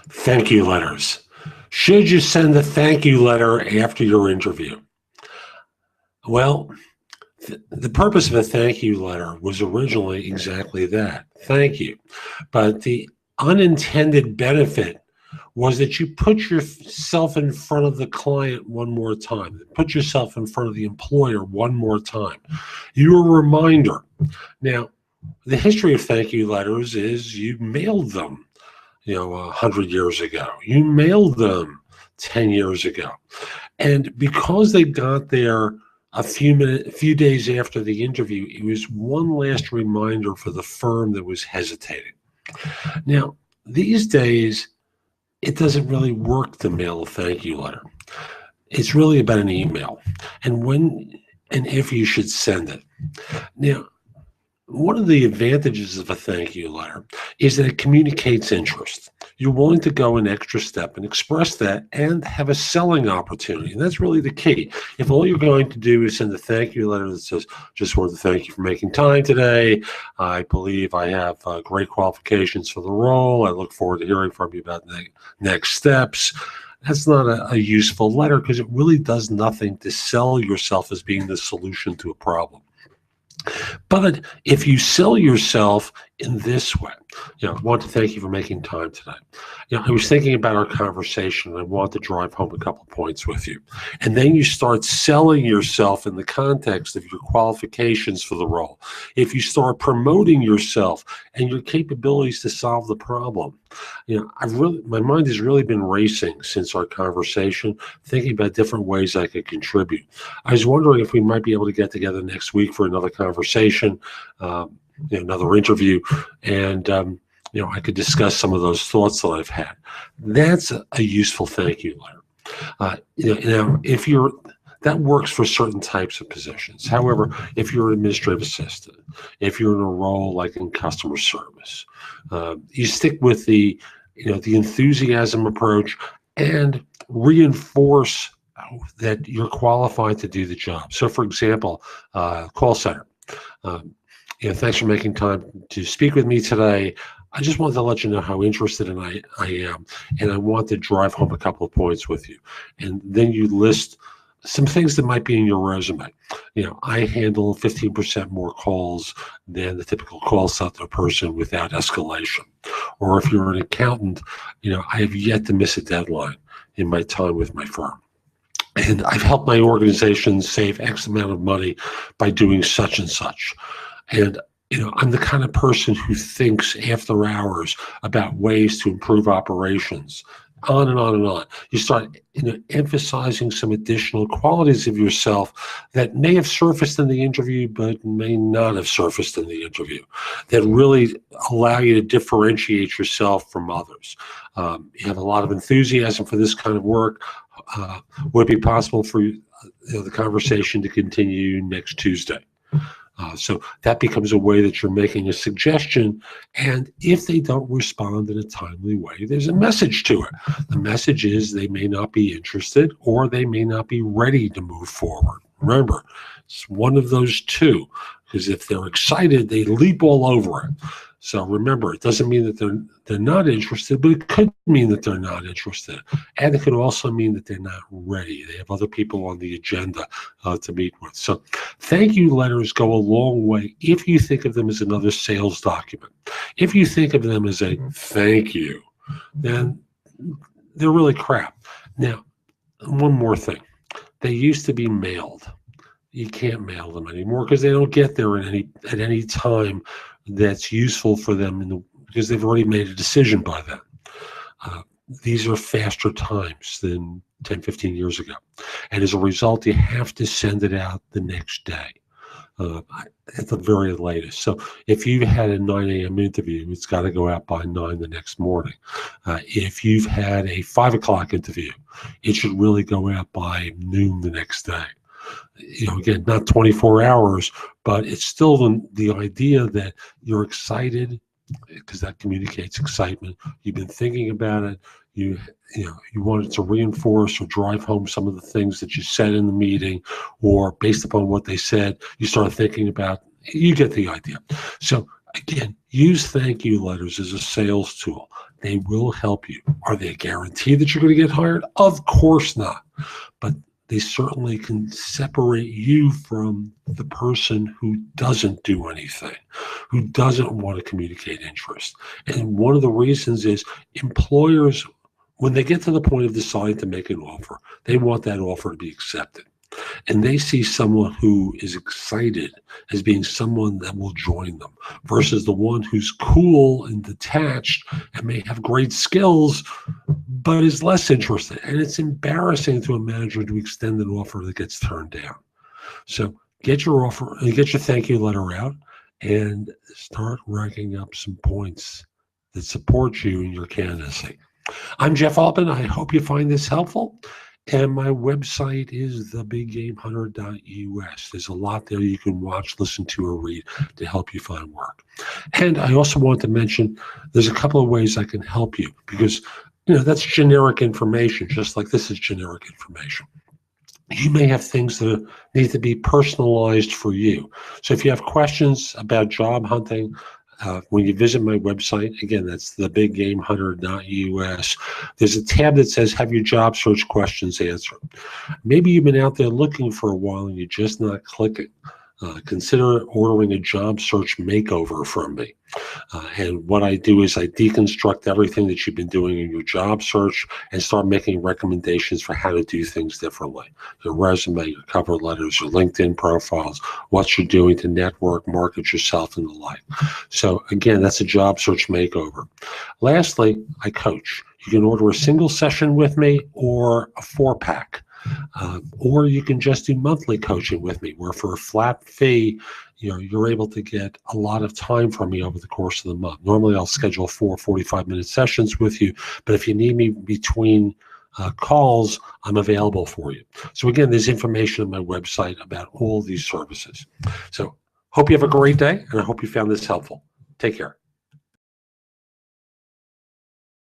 Thank you letters. Should you send a thank you letter after your interview? Well, the purpose of a thank you letter was originally exactly that, thank you. But the unintended benefit was that you put yourself in front of the client one more time, put yourself in front of the employer one more time. You're a reminder. Now, the history of thank you letters is you mailed them, 100 years ago. You mailed them 10 years ago. And because they got there a few days after the interview, it was one last reminder for the firm that was hesitating. Now, these days, it doesn't really work to mail a thank you letter. It's really about an email and when and if you should send it. Now, one of the advantages of a thank you letter is that it communicates interest. You're willing to go an extra step and express that and have a selling opportunity. And that's really the key. If all you're going to do is send a thank you letter that says, just wanted to thank you for making time today. I believe I have great qualifications for the role. I look forward to hearing from you about the next steps. That's not a useful letter because it really does nothing to sell yourself as being the solution to a problem. But if you sell yourself in this way, I want to thank you for making time today. I was thinking about our conversation and I want to drive home a couple points with you. And then you start selling yourself in the context of your qualifications for the role. If you start promoting yourself and your capabilities to solve the problem, my mind has really been racing since our conversation, thinking about different ways I could contribute. I was wondering if we might be able to get together next week for another conversation, another interview, and I could discuss some of those thoughts that I've had. That's a useful thank you letter. That works for certain types of positions. However, if you're an administrative assistant, if you're in a role like in customer service, you stick with the enthusiasm approach and reinforce that you're qualified to do the job. So, for example, call center. Thanks for making time to speak with me today. I just wanted to let you know how interested I am, and I want to drive home a couple of points with you. And then you list some things that might be in your resume. I handle 15% more calls than the typical call center person without escalation. Or if you're an accountant, I have yet to miss a deadline in my time with my firm. And I've helped my organization save X amount of money by doing such and such. And I'm the kind of person who thinks after hours about ways to improve operations, on and on and on. You start emphasizing some additional qualities of yourself that may have surfaced in the interview, but may not have surfaced in the interview, that really allow you to differentiate yourself from others. You have a lot of enthusiasm for this kind of work. Would it be possible for the conversation to continue next Tuesday? So that becomes a way that you're making a suggestion. And if they don't respond in a timely way, there's a message to it. The message is they may not be interested or they may not be ready to move forward. Remember, it's one of those two, because if they're excited, they leap all over it. So remember, it doesn't mean that they're not interested, but it could mean that they're not interested. And it could also mean that they're not ready. They have other people on the agenda to meet with. So thank you letters go a long way if you think of them as another sales document. If you think of them as a thank you, then they're really crap. Now, one more thing. They used to be mailed. You can't mail them anymore because they don't get there at any time that's useful for them because they've already made a decision by then. These are faster times than 10, 15 years ago. And as a result, you have to send it out the next day at the very latest. So if you had a 9 a.m. interview, it's got to go out by 9 the next morning. If you've had a 5 o'clock interview, it should really go out by noon the next day. Again, not 24 hours, but it's still the idea that you're excited, because that communicates excitement. You've been thinking about it. You wanted to reinforce or drive home some of the things that you said in the meeting, or based upon what they said, you start thinking about. You get the idea. So again, use thank you letters as a sales tool. They will help you. Are they a guarantee that you're going to get hired? Of course not. But they certainly can separate you from the person who doesn't do anything, who doesn't want to communicate interest. And one of the reasons is employers, when they get to the point of deciding to make an offer, they want that offer to be accepted. And they see someone who is excited as being someone that will join them versus the one who's cool and detached and may have great skills, but is less interested. And it's embarrassing to a manager to extend an offer that gets turned down. So get your offer, get your thank you letter out and start racking up some points that support you in your candidacy. I'm Jeff Altman. I hope you find this helpful. And my website is thebiggamehunter.us. There's a lot there you can watch, listen to, or read to help you find work. And I also want to mention there's a couple of ways I can help you because, that's generic information, just like this is generic information. You may have things that need to be personalized for you. So if you have questions about job hunting, when you visit my website, again, that's thebiggamehunter.us, there's a tab that says have your job search questions answered. Maybe you've been out there looking for a while and you're just not clicking. Consider ordering a job search makeover from me. And what I do is I deconstruct everything that you've been doing in your job search and start making recommendations for how to do things differently. Your resume, your cover letters, your LinkedIn profiles, what you're doing to network, market yourself, and the like. So again, that's a job search makeover. Lastly, I coach. You can order a single session with me or a 4-pack. Or you can just do monthly coaching with me, where for a flat fee, you're able to get a lot of time from me over the course of the month. Normally, I'll schedule 4 45-minute sessions with you, but if you need me between calls, I'm available for you. So again, there's information on my website about all these services. So hope you have a great day, and I hope you found this helpful. Take care.